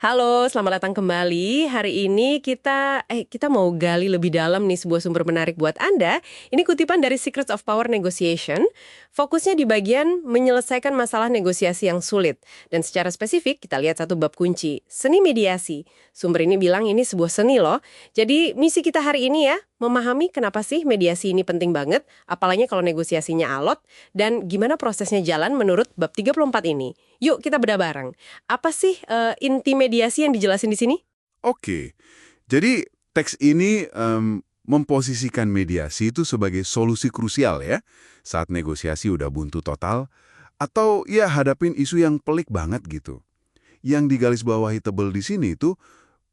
Halo, selamat datang kembali. Hari ini kita mau gali lebih dalam nih sebuah sumber menarik buat Anda. Ini kutipan dari Secrets of Power Negotiation. Fokusnya di bagian menyelesaikan masalah negosiasi yang sulit. Dan secara spesifik kita lihat satu bab kunci, seni mediasi. Sumber ini bilang ini sebuah seni loh. Jadi misi kita hari ini ya, memahami kenapa sih mediasi ini penting banget, apalagi kalau negosiasinya alot, dan gimana prosesnya jalan menurut bab 34 ini. Yuk kita bedah bareng. Apa sih inti mediasi yang dijelasin di sini? Oke, jadi teks ini memposisikan mediasi itu sebagai solusi krusial ya, saat negosiasi udah buntu total, atau ya hadapin isu yang pelik banget gitu. Yang digarisbawahi tebel di sini itu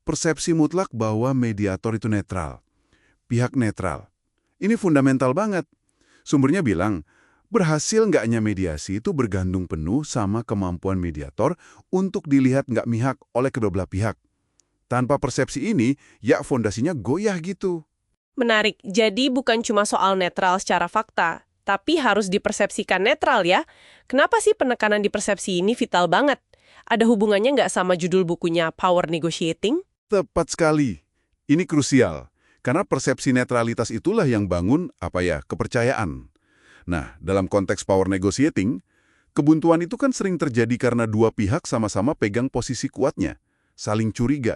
persepsi mutlak bahwa mediator itu netral, pihak netral. Ini fundamental banget. Sumbernya bilang, berhasil nggaknya mediasi itu bergantung penuh sama kemampuan mediator untuk dilihat nggak mihak oleh kedua belah pihak. Tanpa persepsi ini, ya fondasinya goyah gitu. Menarik. Jadi bukan cuma soal netral secara fakta, tapi harus dipersepsikan netral ya. Kenapa sih penekanan di persepsi ini vital banget? Ada hubungannya nggak sama judul bukunya Power Negotiating? Tepat sekali. Ini krusial. Karena persepsi netralitas itulah yang bangun, kepercayaan. Nah, dalam konteks power negotiating, kebuntuan itu kan sering terjadi karena dua pihak sama-sama pegang posisi kuatnya, saling curiga,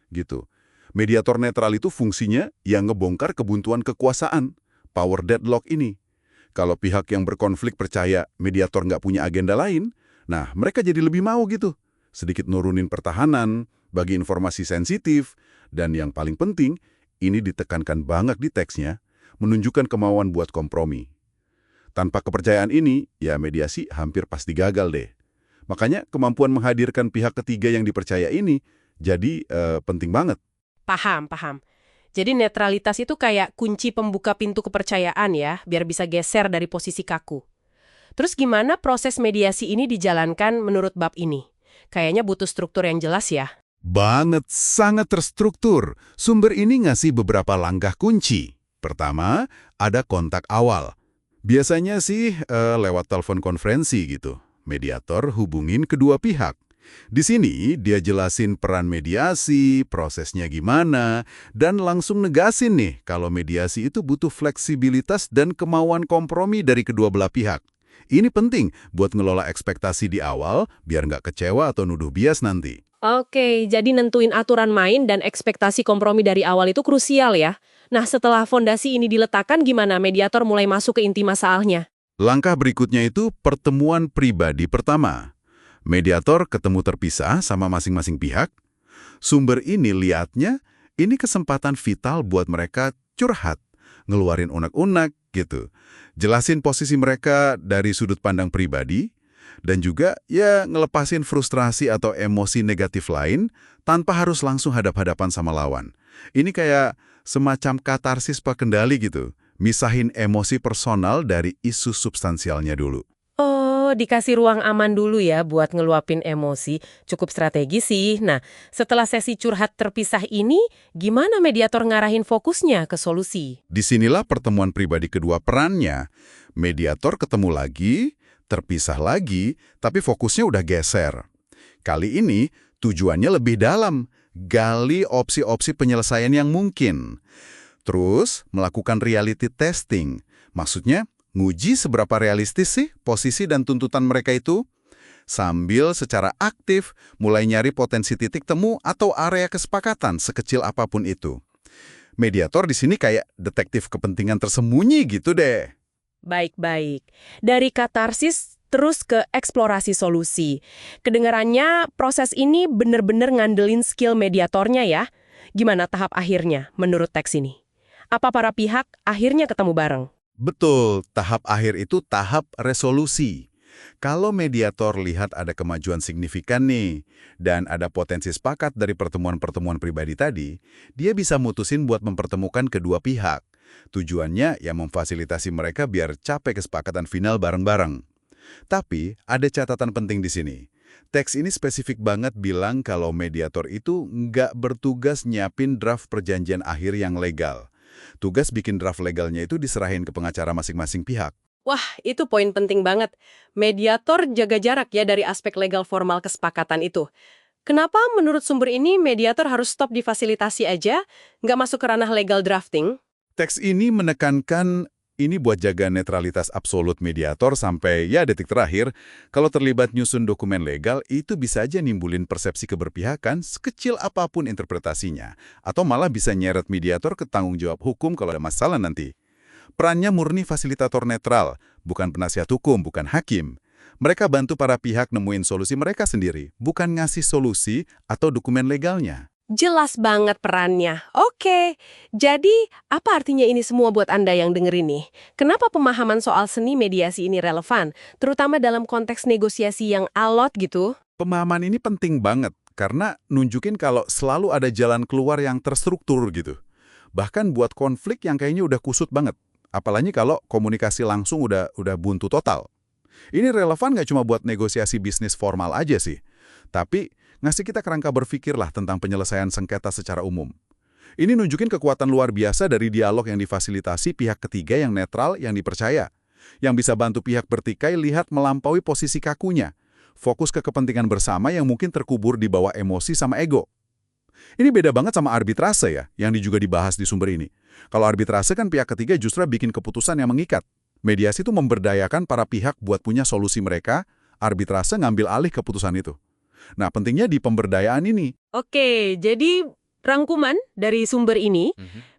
gitu. Mediator netral itu fungsinya yang ngebongkar kebuntuan kekuasaan, power deadlock ini. Kalau pihak yang berkonflik percaya mediator nggak punya agenda lain, nah mereka jadi lebih mau gitu. Sedikit nurunin pertahanan, bagi informasi sensitif, dan yang paling penting, ini ditekankan banget di teksnya, menunjukkan kemauan buat kompromi. Tanpa kepercayaan ini, ya mediasi hampir pasti gagal deh. Makanya kemampuan menghadirkan pihak ketiga yang dipercaya ini jadi penting banget. Paham. Jadi netralitas itu kayak kunci pembuka pintu kepercayaan ya, biar bisa geser dari posisi kaku. Terus gimana proses mediasi ini dijalankan menurut bab ini? Kayaknya butuh struktur yang jelas ya. Banget, sangat terstruktur. Sumber ini ngasih beberapa langkah kunci. Pertama, ada kontak awal. Biasanya sih lewat telepon konferensi gitu. Mediator hubungin kedua pihak. Di sini dia jelasin peran mediasi, prosesnya gimana, dan langsung negasin nih kalau mediasi itu butuh fleksibilitas dan kemauan kompromi dari kedua belah pihak. Ini penting buat ngelola ekspektasi di awal biar nggak kecewa atau nuduh bias nanti. Oke, jadi nentuin aturan main dan ekspektasi kompromi dari awal itu krusial ya. Nah, setelah fondasi ini diletakkan, gimana mediator mulai masuk ke inti masalahnya? Langkah berikutnya itu pertemuan pribadi pertama. Mediator ketemu terpisah sama masing-masing pihak. Sumber ini liatnya, ini kesempatan vital buat mereka curhat, ngeluarin unek-unek gitu. Jelasin posisi mereka dari sudut pandang pribadi, dan juga ya ngelepasin frustrasi atau emosi negatif lain tanpa harus langsung hadap-hadapan sama lawan. Ini kayak semacam katarsis pengendali gitu, misahin emosi personal dari isu substansialnya dulu. Oh, dikasih ruang aman dulu ya buat ngeluapin emosi. Cukup strategis sih. Nah, setelah sesi curhat terpisah ini, gimana mediator ngarahin fokusnya ke solusi? Disinilah pertemuan pribadi kedua perannya. Mediator ketemu lagi, terpisah lagi, tapi fokusnya udah geser. Kali ini tujuannya lebih dalam, gali opsi-opsi penyelesaian yang mungkin. Terus melakukan reality testing, maksudnya nguji seberapa realistis sih posisi dan tuntutan mereka itu, sambil secara aktif mulai nyari potensi titik temu atau area kesepakatan sekecil apapun itu. Mediator di sini kayak detektif kepentingan tersembunyi gitu deh. Baik-baik. Dari katarsis terus ke eksplorasi solusi. Kedengarannya proses ini benar-benar ngandelin skill mediatornya ya. Gimana tahap akhirnya menurut teks ini? Apa para pihak akhirnya ketemu bareng? Betul, tahap akhir itu tahap resolusi. Kalau mediator lihat ada kemajuan signifikan nih, dan ada potensi sepakat dari pertemuan-pertemuan pribadi tadi, dia bisa mutusin buat mempertemukan kedua pihak. Tujuannya ya memfasilitasi mereka biar capai kesepakatan final bareng-bareng. Tapi ada catatan penting di sini. Teks ini spesifik banget bilang kalau mediator itu nggak bertugas nyiapin draft perjanjian akhir yang legal. Tugas bikin draft legalnya itu diserahin ke pengacara masing-masing pihak. Wah, itu poin penting banget. Mediator jaga jarak ya dari aspek legal formal kesepakatan itu. Kenapa menurut sumber ini mediator harus stop difasilitasi aja, nggak masuk ke ranah legal drafting? Teks ini menekankan ini buat jaga netralitas absolut mediator sampai ya detik terakhir, kalau terlibat nyusun dokumen legal, itu bisa aja nimbulin persepsi keberpihakan sekecil apapun interpretasinya, atau malah bisa nyeret mediator ke tanggung jawab hukum kalau ada masalah nanti. Perannya murni fasilitator netral, bukan penasihat hukum, bukan hakim. Mereka bantu para pihak nemuin solusi mereka sendiri, bukan ngasih solusi atau dokumen legalnya. Jelas banget perannya. Oke, jadi apa artinya ini semua buat Anda yang denger ini? Kenapa pemahaman soal seni mediasi ini relevan, terutama dalam konteks negosiasi yang alot gitu? Pemahaman ini penting banget, karena nunjukin kalau selalu ada jalan keluar yang terstruktur gitu. Bahkan buat konflik yang kayaknya udah kusut banget. Apalagi kalau komunikasi langsung udah buntu total. Ini relevan nggak cuma buat negosiasi bisnis formal aja sih, tapi ngasih kita kerangka berpikir lah tentang penyelesaian sengketa secara umum. Ini nunjukin kekuatan luar biasa dari dialog yang difasilitasi pihak ketiga yang netral, yang dipercaya. Yang bisa bantu pihak bertikai lihat melampaui posisi kakunya. Fokus ke kepentingan bersama yang mungkin terkubur di bawah emosi sama ego. Ini beda banget sama arbitrase ya, yang juga dibahas di sumber ini. Kalau arbitrase kan pihak ketiga justru bikin keputusan yang mengikat. Mediasi itu memberdayakan para pihak buat punya solusi mereka, arbitrase ngambil alih keputusan itu. Nah, pentingnya di pemberdayaan ini. Oke, jadi rangkuman dari sumber ini,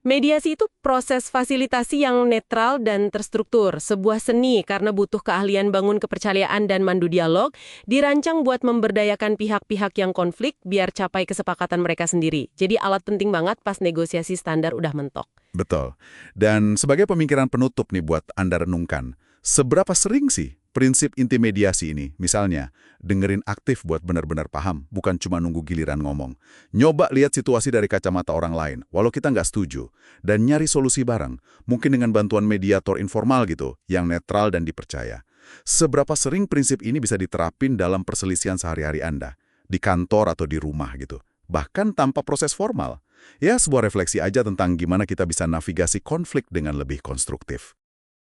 mediasi itu proses fasilitasi yang netral dan terstruktur, sebuah seni karena butuh keahlian bangun kepercayaan dan mandu dialog, dirancang buat memberdayakan pihak-pihak yang konflik biar capai kesepakatan mereka sendiri. Jadi alat penting banget pas negosiasi standar udah mentok. Betul. Dan sebagai pemikiran penutup nih buat Anda renungkan, seberapa sering sih prinsip inti mediasi ini, misalnya, dengerin aktif buat benar-benar paham, bukan cuma nunggu giliran ngomong. Nyoba lihat situasi dari kacamata orang lain, walau kita nggak setuju, dan nyari solusi bareng, mungkin dengan bantuan mediator informal gitu, yang netral dan dipercaya. Seberapa sering prinsip ini bisa diterapin dalam perselisihan sehari-hari Anda, di kantor atau di rumah gitu, bahkan tanpa proses formal. Ya, sebuah refleksi aja tentang gimana kita bisa navigasi konflik dengan lebih konstruktif.